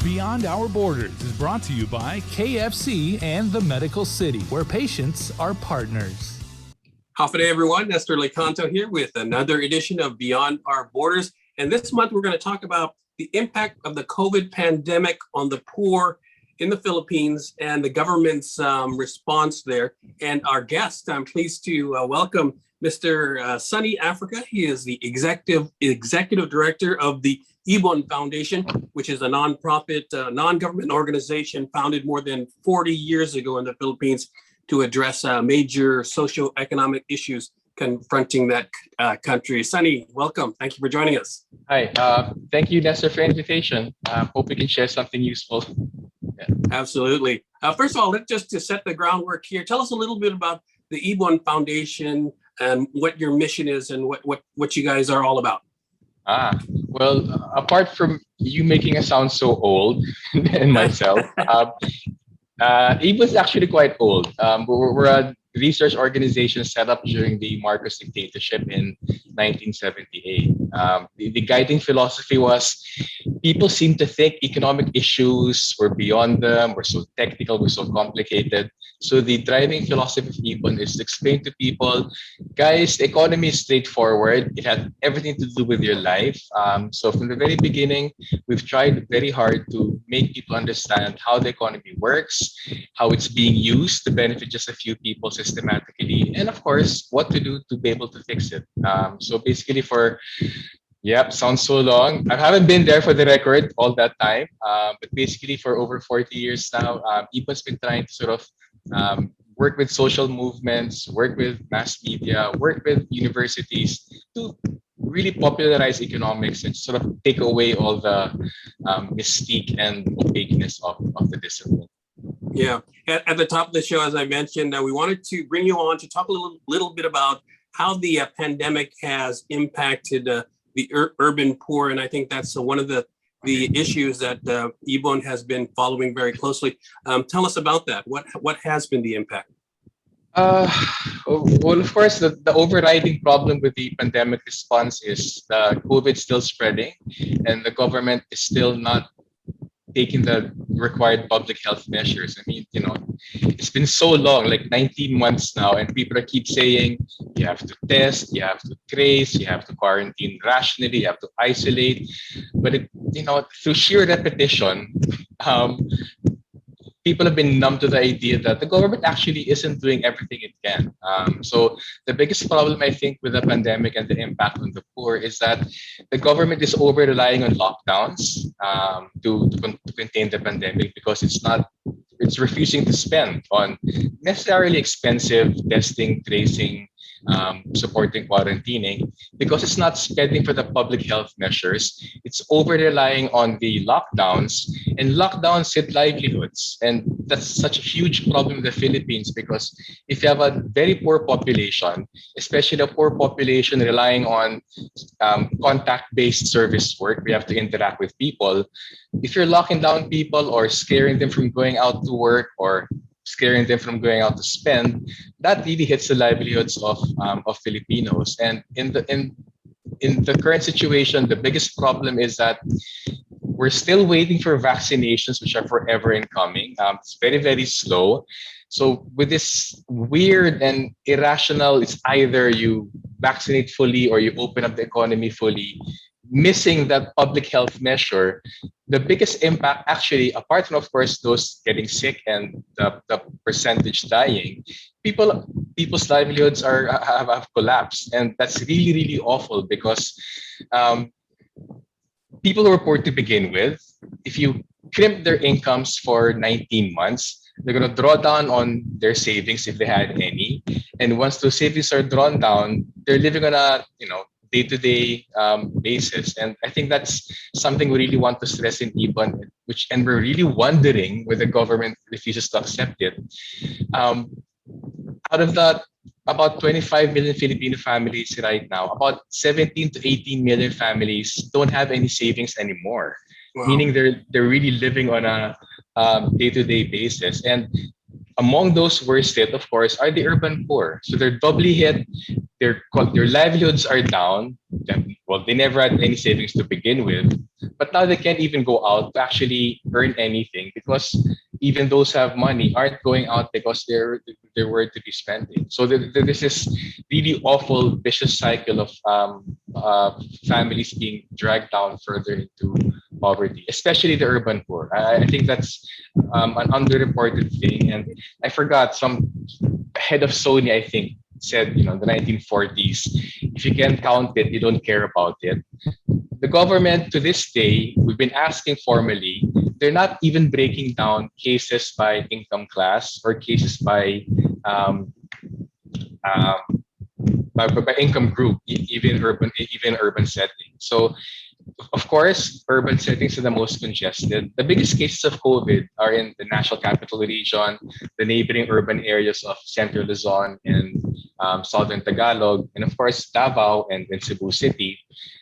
Beyond Our Borders is brought to you by KFC and the Medical City, where patients are partners. Howdy, everyone. Nestor Licanto here with another edition of Beyond Our Borders. And this month, we're going to talk about the impact of the COVID pandemic on the poor in the Philippines and the government's response there. And our guest, I'm pleased to welcome Mr. Sonny Africa. He is the executive director of the IBON Foundation, which is a nonprofit, non-government organization founded more than 40 years ago in the Philippines to address major socioeconomic issues confronting that country. Sonny, welcome. Thank you for joining us. Hi, thank you, Nestor, for the invitation. Hope we can share something useful. Yeah. Absolutely. First of all, let's to set the groundwork here. Tell us a little bit about the IBON Foundation and what your mission is and what you guys are all about. Well, apart from you making us sound so old and myself, IBON is actually quite old. We're a research organization set up during the Marcos dictatorship in 1978. The guiding philosophy was people seem to think economic issues were beyond them, were so technical, were so complicated. So the driving philosophy of IBON is to explain to people, guys, the economy is straightforward. It has everything to do with your life. So from the very beginning, we've tried very hard to make people understand how the economy works, how it's being used to benefit just a few people systematically, and of course, what to do to be able to fix it. So basically sounds so long. I haven't been there for the record all that time, but basically for over 40 years now, IBON's been trying to sort of work with social movements, work with mass media, work with universities to really popularize economics and sort of take away all the mystique and opaqueness of the discipline. Yeah, at the top of the show, as I mentioned, we wanted to bring you on to talk a little bit about how the pandemic has impacted the urban poor, and I think that's one of the issues that IBON has been following very closely. Tell us about that. What has been the impact? Well, of course, the overriding problem with the pandemic response is the COVID still spreading, and the government is still not taking the required public health measures. I mean, it's been so long, like 19 months now, and people keep saying you have to test, you have to trace, you have to quarantine rationally, you have to isolate. But through sheer repetition, people have been numb to the idea that the government actually isn't doing everything it can. So the biggest problem, I think, with the pandemic and the impact on the poor is that the government is over-relying on lockdowns to contain the pandemic because it's refusing to spend on necessarily expensive testing, tracing, supporting quarantining, because it's not spending for the public health measures. It's over-relying on the lockdowns, and lockdowns hit livelihoods. And that's such a huge problem in the Philippines because if you have a very poor population, especially a poor population relying on contact-based service work, we have to interact with people. If you're locking down people or scaring them from going out to work or scaring them from going out to spend, that really hits the livelihoods of Filipinos. And in the current situation, the biggest problem is that we're still waiting for vaccinations, which are forever incoming. It's very, very slow. So with this weird and irrational, it's either you vaccinate fully or you open up the economy fully, missing that public health measure, the biggest impact actually, apart from, of course, those getting sick and the percentage dying, people's livelihoods have collapsed. And that's really, really awful because people who are poor to begin with, if you crimp their incomes for 19 months, they're going to draw down on their savings if they had any. And once those savings are drawn down, they're living on a day-to-day basis. And I think that's something we really want to stress in IBON, and we're really wondering whether the government refuses to accept it. Out of that, about 25 million Filipino families right now, about 17 to 18 million families don't have any savings anymore. Wow. Meaning they're really living on a day-to-day basis. And among those worst hit, of course, are the urban poor. So they're doubly hit. Their livelihoods are down. Well, they never had any savings to begin with, but now they can't even go out to actually earn anything because even those who have money aren't going out because they're worried to be spending. So this is really awful vicious cycle of families being dragged down further into poverty, especially the urban poor. I think that's an underreported thing. And I forgot, some head of Sony, I think, said, the 1940s, if you can't count it, you don't care about it. The government, to this day, we've been asking formally, they're not even breaking down cases by income class or cases um, uh, by income group, even urban settings. So of course, urban settings are the most congested. The biggest cases of COVID are in the National Capital Region, the neighboring urban areas of Central Luzon and Southern Tagalog, and of course, Davao and Cebu City.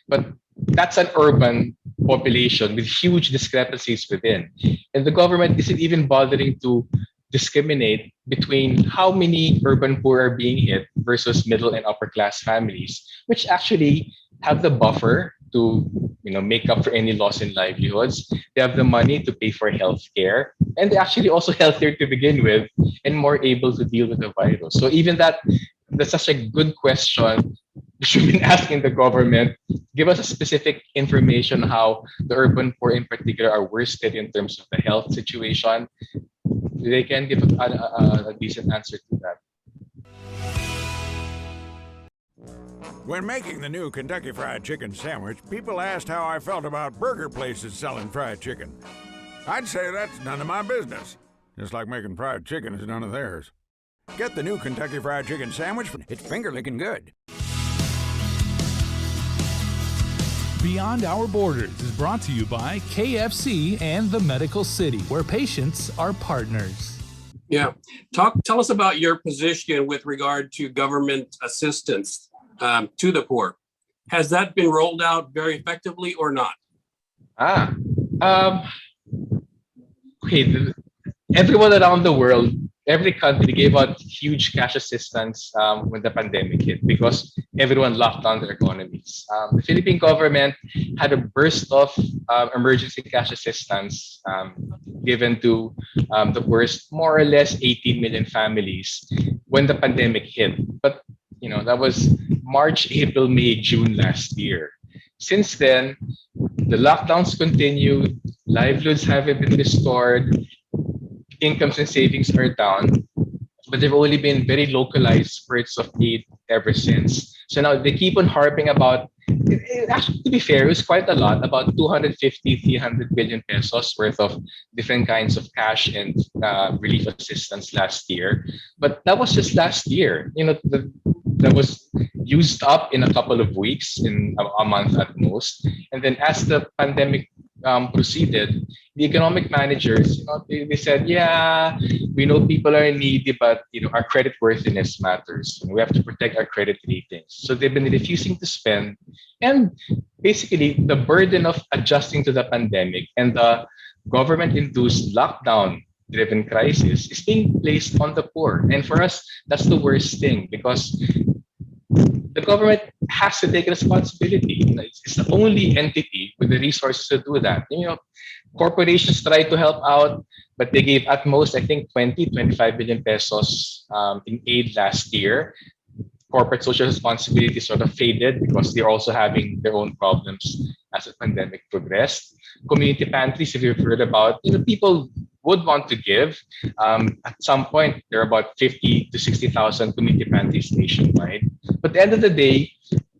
But that's an urban population with huge discrepancies within. And the government isn't even bothering to discriminate between how many urban poor are being hit versus middle and upper class families, which actually have the buffer to make up for any loss in livelihoods. They have the money to pay for health care, and they're actually also healthier to begin with and more able to deal with the virus. So even that's such a good question. You should be asking the government, give us a specific information how the urban poor in particular are worst hit in terms of the health situation. They can give a decent answer to that. When making the new Kentucky Fried Chicken sandwich, people asked how I felt about burger places selling fried chicken. I'd say that's none of my business, just like making fried chicken is none of theirs. Get the new Kentucky Fried Chicken sandwich. It's finger-licking good. Beyond Our Borders is brought to you by KFC and the Medical City, where patients are partners. Yeah. Tell us about your position with regard to government assistance to the poor. Has that been rolled out very effectively or not? Okay. Everyone around the world, every country gave out huge cash assistance when the pandemic hit because everyone locked down their economies. The Philippine government had a burst of emergency cash assistance given to the worst, more or less 18 million families when the pandemic hit. But that was March, April, May, June last year. Since then, the lockdowns continued, livelihoods haven't been restored, incomes and savings are down, but they've only been very localized spurts of aid ever since. So now they keep on harping about, actually, to be fair, it was quite a lot, about 250, 300 billion pesos worth of different kinds of cash and relief assistance last year. But that was just last year. That was used up in a couple of weeks, in a month at most. And then as the pandemic proceeded, the economic managers, they said, yeah, we know people are needy, but our credit worthiness matters. We have to protect our credit ratings. So they've been refusing to spend, and basically the burden of adjusting to the pandemic and the government-induced lockdown-driven crisis is being placed on the poor. And for us, that's the worst thing because the government has to take responsibility. It's the only entity with the resources to do that. Corporations try to help out, but they gave at most, I think, 25 billion pesos in aid last year. Corporate social responsibility sort of faded because they're also having their own problems as the pandemic progressed. Community pantries, if you've heard about, people would want to give. At some point, there are about 50 to 60,000 community pantries nationwide. But at the end of the day,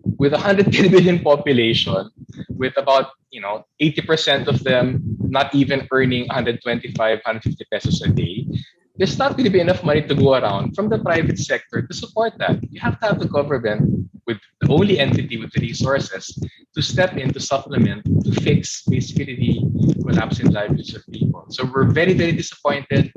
with 110 million population, with about 80% of them not even earning 125, 150 pesos a day, there's not going to be enough money to go around from the private sector to support that. You have to have the government, with the only entity with the resources, to step in to supplement, to fix basically the collapse in livelihoods of people. So we're very, very disappointed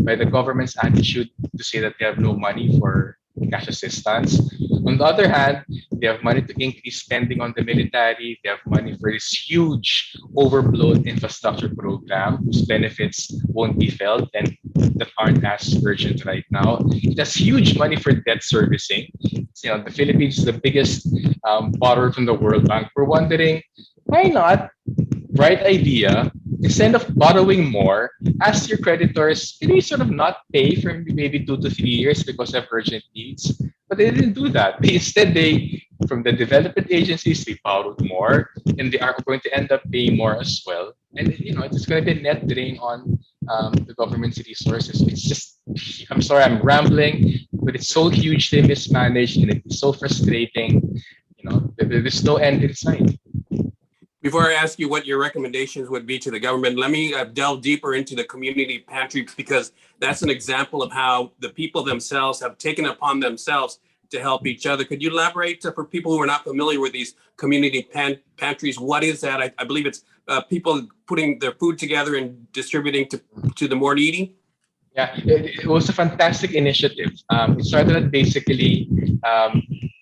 by the government's attitude to say that they have no money for cash assistance. On the other hand, they have money to increase spending on the military. They have money for this huge overblown infrastructure program whose benefits won't be felt and that aren't as urgent right now. It has huge money for debt servicing. The Philippines is the biggest borrower from the World Bank. We're wondering, why not? Bright idea. Instead of borrowing more, ask your creditors, can you sort of not pay for maybe 2 to 3 years because of urgent needs? But they didn't do that. Instead, from the development agencies, they borrowed more, and they are going to end up paying more as well. And it's going to be a net drain on the government's resources. It's just, I'm sorry, I'm rambling, but it's so hugely mismanaged, and it's so frustrating. There's no end in sight. Before I ask you what your recommendations would be to the government, let me delve deeper into the community pantries, because that's an example of how the people themselves have taken upon themselves to help each other. Could you elaborate for people who are not familiar with these community pantries? What is that? I believe it's people putting their food together and distributing to the more needy. Yeah, it was a fantastic initiative. It started at basically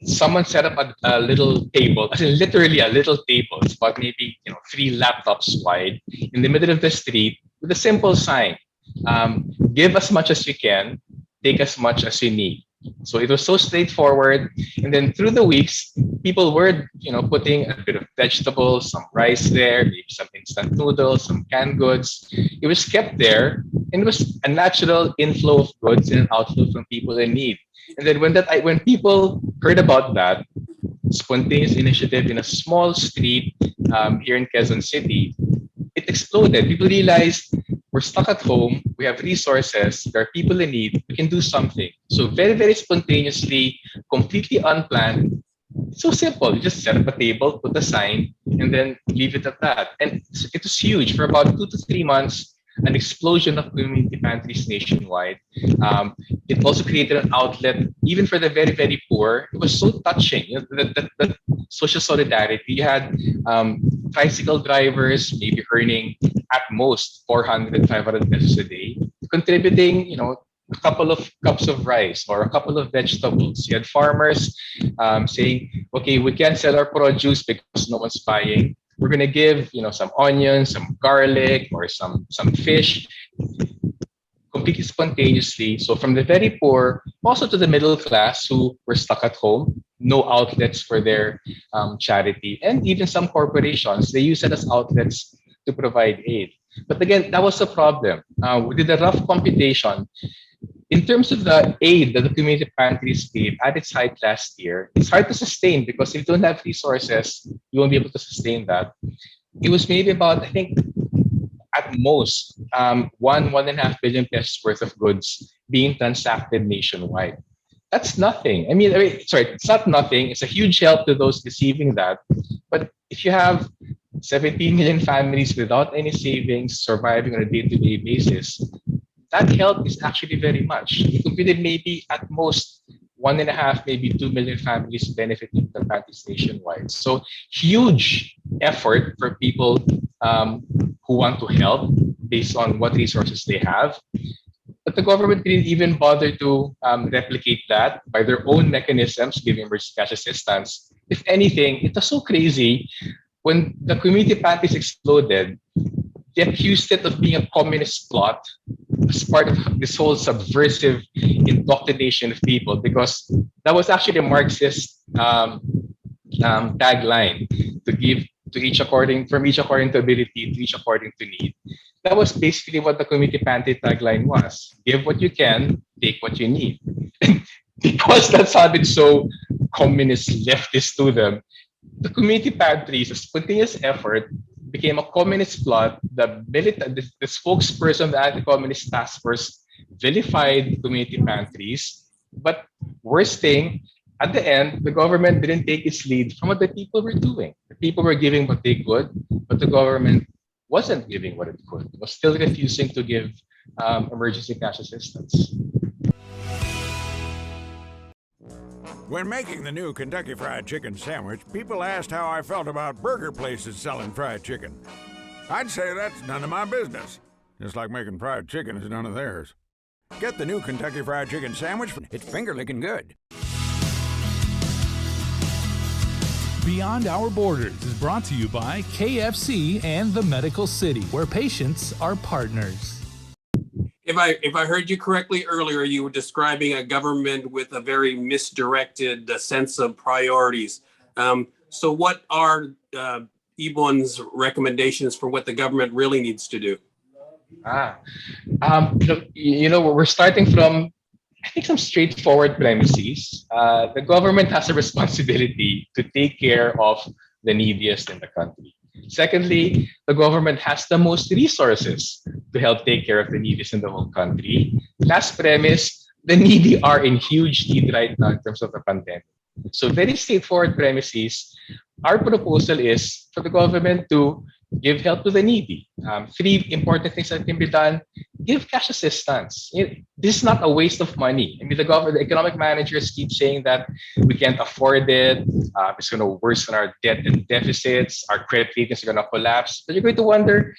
someone set up a little table, I mean, literally a little table. It's about maybe 3 laptops wide in the middle of the street with a simple sign: give as much as you can, take as much as you need. So it was so straightforward. And then through the weeks, people were putting a bit of vegetables, some rice there, maybe some instant noodles, some canned goods. It was kept there, and it was a natural inflow of goods and an outflow from people in need. And then when people heard about that spontaneous initiative in a small street here in Quezon City, it exploded. People realized, we're stuck at home, we have resources, there are people in need, we can do something. So very, very spontaneously, completely unplanned. It's so simple. You just set up a table, put a sign, and then leave it at that. And it was huge. For about 2 to 3 months, an explosion of community pantries nationwide. It also created an outlet even for the very, very poor. It was so touching. The social solidarity. You had tricycle drivers maybe earning at most 400, 500 pesos a day, contributing, a couple of cups of rice or a couple of vegetables. You had farmers saying, okay, we can't sell our produce because no one's buying. We're going to give, some onions, some garlic, or some fish, completely spontaneously. So from the very poor, also to the middle class who were stuck at home, no outlets for their charity, and even some corporations, they use it as outlets to provide aid. But again, that was a problem. We did a rough computation. In terms of the aid that the community pantries gave at its height last year, it's hard to sustain because if you don't have resources, you won't be able to sustain that. It was maybe about, I think, at most, 1.5 billion pesos worth of goods being transacted nationwide. That's nothing. I mean, sorry, it's not nothing. It's a huge help to those receiving that. But if you have 17 million families without any savings surviving on a day-to-day basis, that help is actually very much. We computed maybe at most 1.5, maybe 2 million families benefiting from the pantries nationwide. So huge effort for people who want to help based on what resources they have. But the government didn't even bother to replicate that by their own mechanisms, giving emergency cash assistance. If anything, it was so crazy. When the community pantries exploded, they accused it of being a communist plot as part of this whole subversive indoctrination of people, because that was actually a Marxist tagline, to give to each according to ability, to each according to need. That was basically what the community pantry tagline was: give what you can, take what you need. Because that sounded so communist leftist to them, the community pantries, a spontaneous effort, became a communist plot. The spokesperson of the anti-communist task force vilified community pantries. But worst thing, at the end, the government didn't take its lead from what the people were doing. The people were giving what they could, but the government wasn't giving what it could. It was still refusing to give emergency cash assistance. When making the new Kentucky Fried Chicken sandwich, people asked how I felt about burger places selling fried chicken. I'd say that's none of my business. Just like making fried chicken is none of theirs. Get the new Kentucky Fried Chicken sandwich. It's finger-licking good. Beyond Our Borders is brought to you by KFC and the Medical City, where patients are partners. If I heard you correctly earlier, you were describing a government with a very misdirected sense of priorities. So what are IBON's recommendations for what the government really needs to do? Ah, we're starting from, I think, some straightforward premises. The government has a responsibility to take care of the neediest in the country. Secondly, the government has the most resources to help take care of the neediest in the whole country. Last premise, the needy are in huge need right now in terms of the pandemic. So very straightforward premises. Our proposal is for the government to give help to the needy. Three important things that can be done: give cash assistance. This is not a waste of money. I mean, the economic managers keep saying that we can't afford it. It's going to worsen our debt and deficits. Our credit ratings are going to collapse. But you're going to wonder,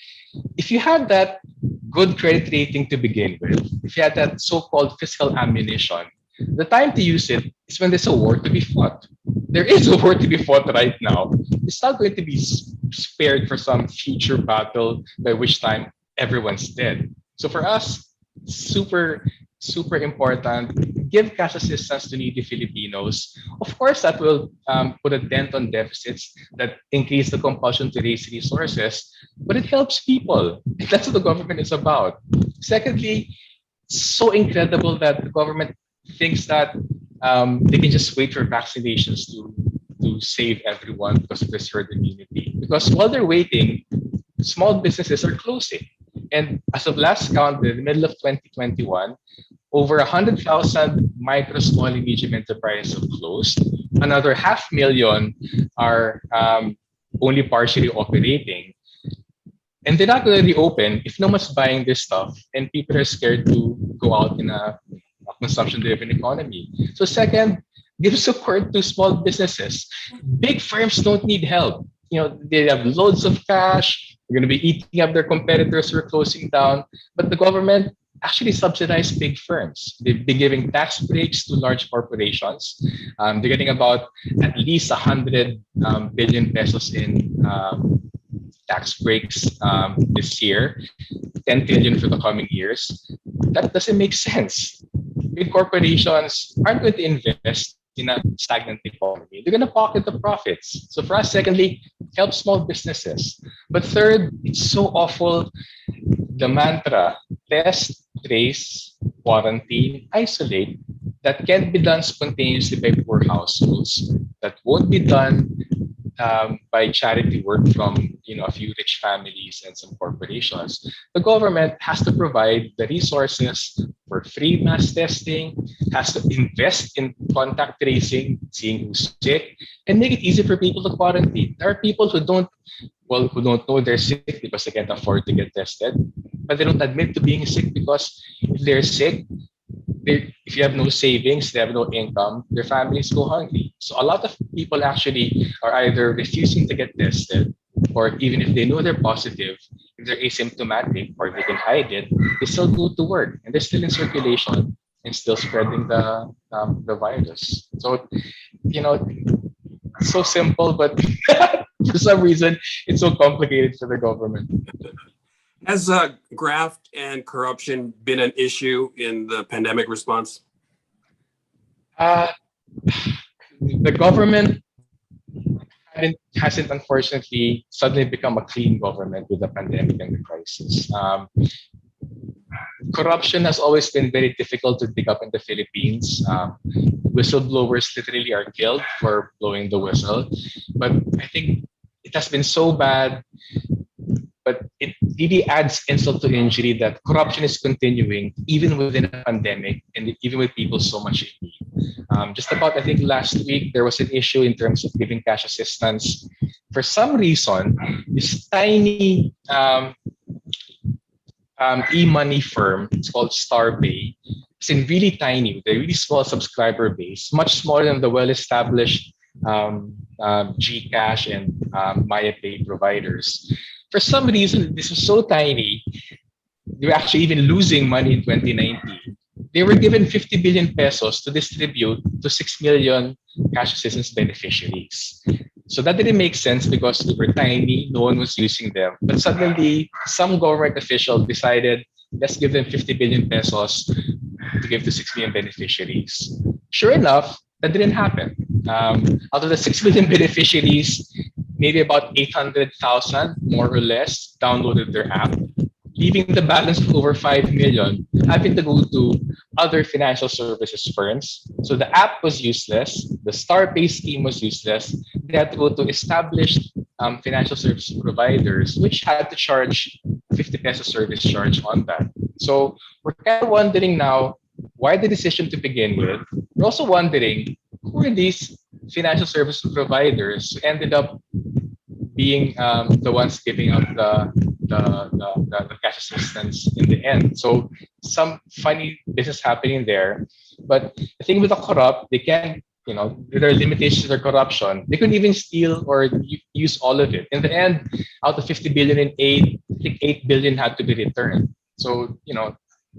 if you had that good credit rating to begin with, if you had that so-called fiscal ammunition, the time to use it is when there's a war to be fought. There is a war to be fought right now. It's not going to be spared for some future battle by which time everyone's dead. So for us, super, super important, give cash assistance to needy Filipinos. Of course, that will put a dent on deficits that increase the compulsion to raise resources, but it helps people. That's what the government is about. Secondly, so incredible that the government thinks that they can just wait for vaccinations to save everyone because of this herd immunity. Because while they're waiting, small businesses are closing. And as of last count, in the middle of 2021, over 100,000 micro, small, and medium enterprises have closed. Another 500,000 are only partially operating. And they're not going to reopen if no one's buying this stuff and people are scared to go out in a consumption-driven economy. So second, give support to small businesses. Big firms don't need help. They have loads of cash. They're going to be eating up their competitors who are closing down. But the government actually subsidized big firms. They've been giving tax breaks to large corporations. They're getting about at least 100 billion pesos in tax breaks this year, 10 billion for the coming years. That doesn't make sense. Big corporations aren't going to invest in a stagnant economy. They're going to pocket the profits. So for us, secondly, help small businesses. But third, it's so awful, the mantra, test, trace, quarantine, isolate, that can't be done spontaneously by poor households, that won't be done by charity work from a few rich families and some corporations. The government has to provide the resources for free mass testing, has to invest in contact tracing, seeing who's sick, and make it easy for people to quarantine. There are people who don't know they're sick because they can't afford to get tested, but they don't admit to being sick because if they're sick, if you have no savings, they have no income, their families go hungry. So a lot of people actually are either refusing to get tested, or even if they know they're positive, if they're asymptomatic or they can hide it, they still go to work and they're still in circulation and still spreading the virus. So, so simple, but for some reason, it's so complicated for the government. Has graft and corruption been an issue in the pandemic response? The government hasn't unfortunately suddenly become a clean government with the pandemic and the crisis. Corruption has always been very difficult to dig up in the Philippines. Whistleblowers literally are killed for blowing the whistle. But I think it has been so bad, but it really adds insult to injury that corruption is continuing even within a pandemic and even with people so much in need. Just about, I think last week, there was an issue in terms of giving cash assistance. For some reason, this tiny e-money firm, it's called StarPay, it's in really tiny, with a really small subscriber base, much smaller than the well-established GCash and MayaPay providers. For some reason, this was so tiny, they were actually even losing money in 2019. They were given 50 billion pesos to distribute to 6 million cash assistance beneficiaries. So that didn't make sense because they were tiny, no one was using them. But suddenly, some government official decided, let's give them 50 billion pesos to give to 6 million beneficiaries. Sure enough, that didn't happen. Out of the 6 million beneficiaries, maybe about 800,000, more or less, downloaded their app, leaving the balance of over 5 million having to go to other financial services firms. So the app was useless, the Star Pay scheme was useless. They had to go to established financial service providers, which had to charge 50 peso service charge on that. So we're kind of wondering now, why the decision to begin with? We're also wondering, who are these financial service providers who ended up being the ones giving out the cash assistance in the end. So some funny business happening there. But the thing with the corrupt, they can't, there are limitations to their corruption. They couldn't even steal or use all of it. In the end, out of 50 billion in aid, I think 8 billion had to be returned. So,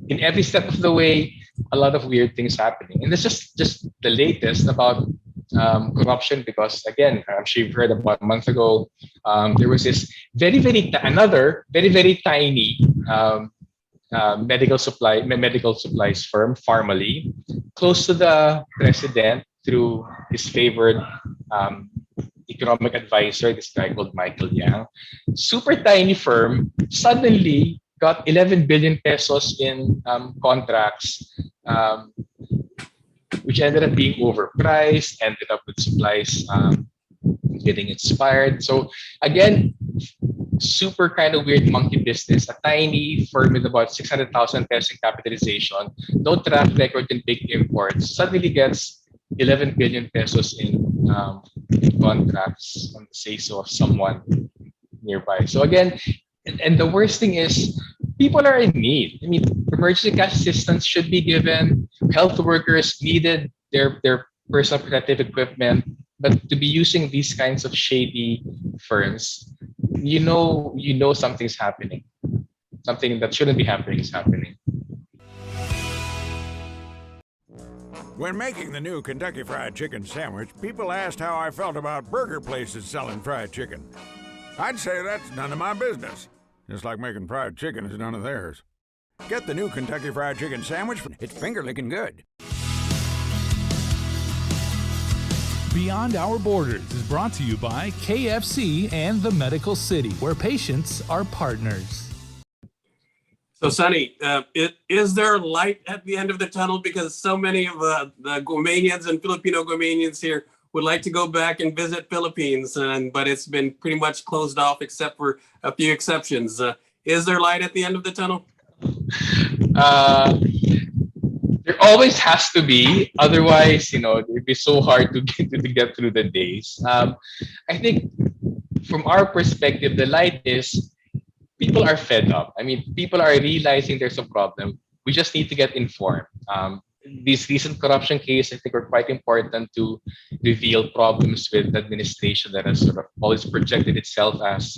in every step of the way, a lot of weird things happening. And this is just the latest about corruption, because again, I'm sure you've heard about a month ago, there was this another very tiny medical supplies firm, Pharmaly, close to the president through his favored economic advisor, this guy called Michael Yang. Super tiny firm suddenly got 11 billion pesos in contracts, which ended up being overpriced, ended up with supplies getting expired. So again, super kind of weird monkey business. A tiny firm with about 600,000 pesos in capitalization, no track record in big imports, suddenly gets 11 billion pesos in contracts on the say-so of someone nearby. So again, and the worst thing is, people are in need. I mean, emergency cash assistance should be given. Health workers needed their personal protective equipment, but to be using these kinds of shady firms, you know something's happening. Something that shouldn't be happening is happening. When making the new Kentucky Fried Chicken sandwich, people asked how I felt about burger places selling fried chicken. I'd say that's none of my business. Just like making fried chicken is none of theirs. Get the new Kentucky Fried Chicken sandwich. It's finger-licking good. Beyond Our Borders is brought to you by KFC and the Medical City, where patients are partners. So, Sonny, is there light at the end of the tunnel? Because so many of the Guamanians and Filipino Guamanians here would like to go back and visit Philippines, but it's been pretty much closed off except for a few exceptions. Is there light at the end of the tunnel? There always has to be. Otherwise, it'd be so hard to get through the days. I think from our perspective, the light is people are fed up. I mean, people are realizing there's a problem. We just need to get informed. These recent corruption cases, I think, are quite important to reveal problems with the administration that has sort of always projected itself as,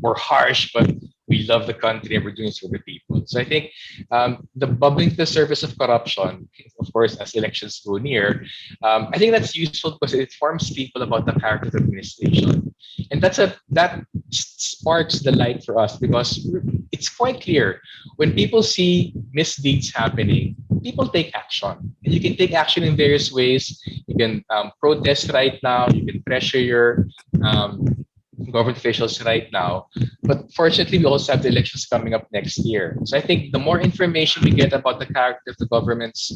we're harsh, but we love the country and we're doing this for the people. So I think the bubbling to the surface of corruption, of course, as elections go near, I think that's useful because it informs people about the character of the administration. And that sparks the light for us, because it's quite clear when people see misdeeds happening, people take action. And you can take action in various ways. You can protest right now. You can pressure your government officials right now. But fortunately, we also have the elections coming up next year. So I think the more information we get about the character of the government's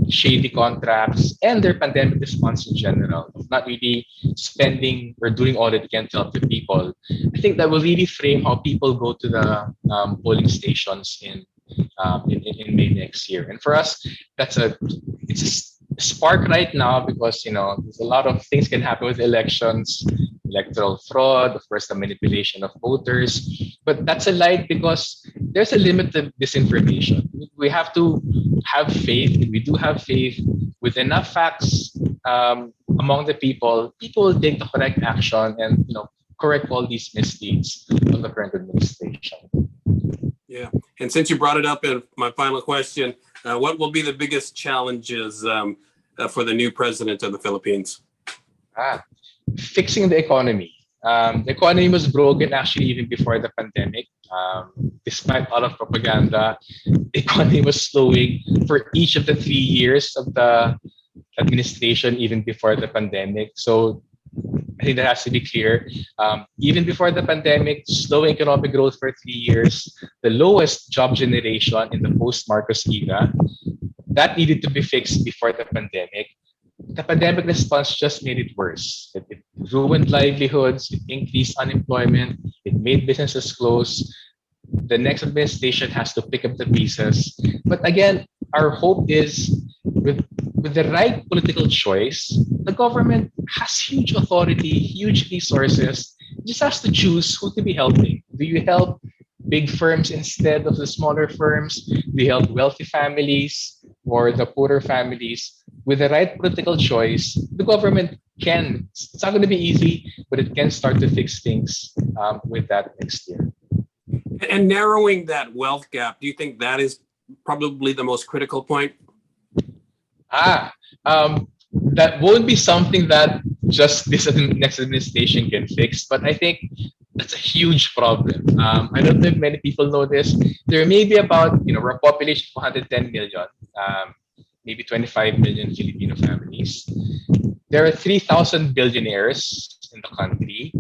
shady contracts and their pandemic response in general, of not really spending or doing all that they can to help the people, I think that will really frame how people go to the polling stations in May next year. And for us, it's a spark right now, because there's a lot of things can happen with elections, electoral fraud, of course, the manipulation of voters. But that's a light because there's a limit to disinformation. We have to have faith. We do have faith with enough facts among the people. People will take the correct action and correct all these misdeeds of the current administration. Yeah, and since you brought it up in my final question, what will be the biggest challenges for the new president of the Philippines? Fixing the economy. The economy was broken actually even before the pandemic. Despite all of propaganda, the economy was slowing for each of the 3 years of the administration, even before the pandemic. So I think that has to be clear. Even before the pandemic, slow economic growth for 3 years, the lowest job generation in the post-Marcos era, that needed to be fixed before the pandemic. The pandemic response just made it worse. It ruined livelihoods, it increased unemployment, it made businesses close. The next administration has to pick up the pieces. But again, our hope is with the right political choice, the government has huge authority, huge resources. It just has to choose who to be helping. Do you help big firms instead of the smaller firms? Do you help wealthy families or the poorer families? With the right political choice, the government can, it's not going to be easy, but it can start to fix things with that next year. And narrowing that wealth gap, do you think that is probably the most critical point? That won't be something that just this next administration can fix, but I think that's a huge problem. I don't know if many people know this. There may be about, we're a population of 110 million, maybe 25 million Filipino families. There are 3,000 billionaires in the country,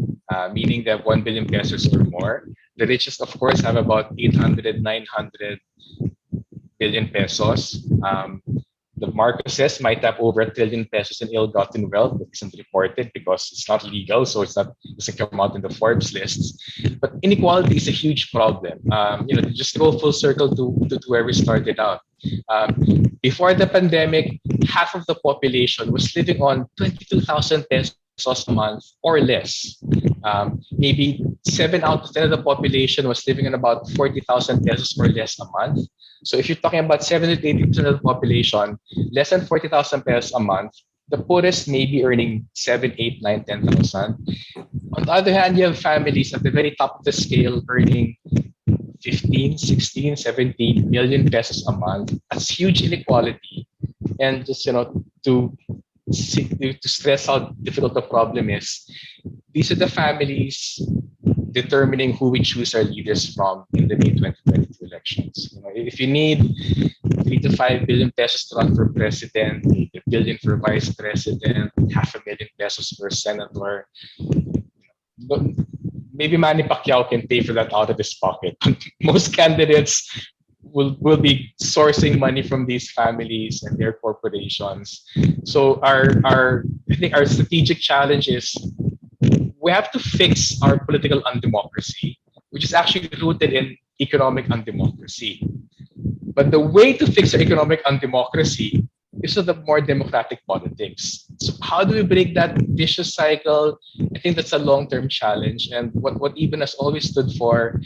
meaning they have 1 billion pesos or more. The richest, of course, have about 800, 900 billion pesos. The Marcoses might have over 1 trillion pesos in ill-gotten wealth that isn't reported because it's not legal, so it doesn't come out in the Forbes lists. But inequality is a huge problem. Just to go full circle to where we started out. Before the pandemic, half of the population was living on 22,000 pesos a month or less. Maybe 7 out of 10 of the population was living on about 40,000 pesos or less a month. So if you're talking about 70 to 80% of the population, less than 40,000 pesos a month, the poorest may be earning 7, 8, 9, 10,000. On the other hand, you have families at the very top of the scale earning 15, 16, 17 million pesos a month. That's huge inequality. And just, to stress how difficult the problem is, these are the families determining who we choose our leaders from in the May 2022 elections. If you need 3 to 5 billion pesos to run for president, $1 billion for vice president, $500,000 pesos for senator, maybe Manny Pacquiao can pay for that out of his pocket. Most candidates will be sourcing money from these families and their corporations. So I think our strategic challenge is we have to fix our political undemocracy, which is actually rooted in economic undemocracy. But the way to fix our economic undemocracy is with the more democratic politics. So how do we break that vicious cycle? I think that's a long-term challenge. And what IBON has always stood for,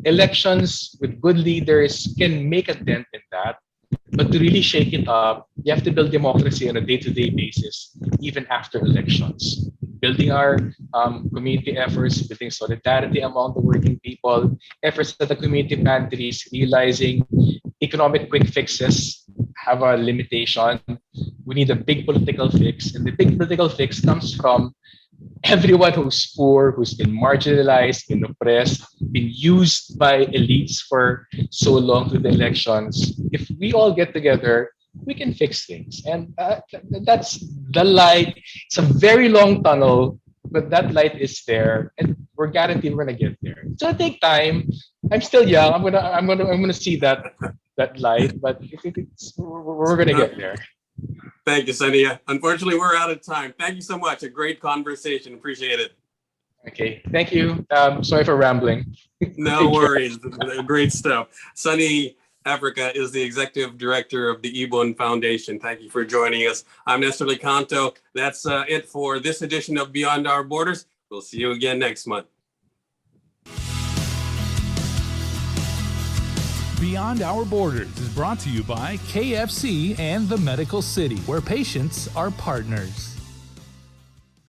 elections with good leaders can make a dent in that. But to really shake it up, you have to build democracy on a day-to-day basis, even after elections. Building our community efforts, building solidarity among the working people, efforts at the community pantries, realizing economic quick fixes have a limitation. We need a big political fix. And the big political fix comes from everyone who's poor, who's been marginalized, been oppressed, been used by elites for so long through the elections. If we all get together, we can fix things. And that's the light. It's a very long tunnel, but that light is there, and we're guaranteed we're gonna get there. It's gonna take time. I'm still young. I'm gonna see that light, but we're gonna get there. Thank you, Sonny. Unfortunately, we're out of time. Thank you so much. A great conversation. Appreciate it. Okay, thank you. Sorry for rambling. No worries. Great stuff. Sonny Africa is the executive director of the IBON Foundation. Thank you for joining us. I'm Nestor Licanto. That's it for this edition of Beyond Our Borders. We'll see you again next month. Beyond Our Borders is brought to you by KFC and the Medical City, where patients are partners.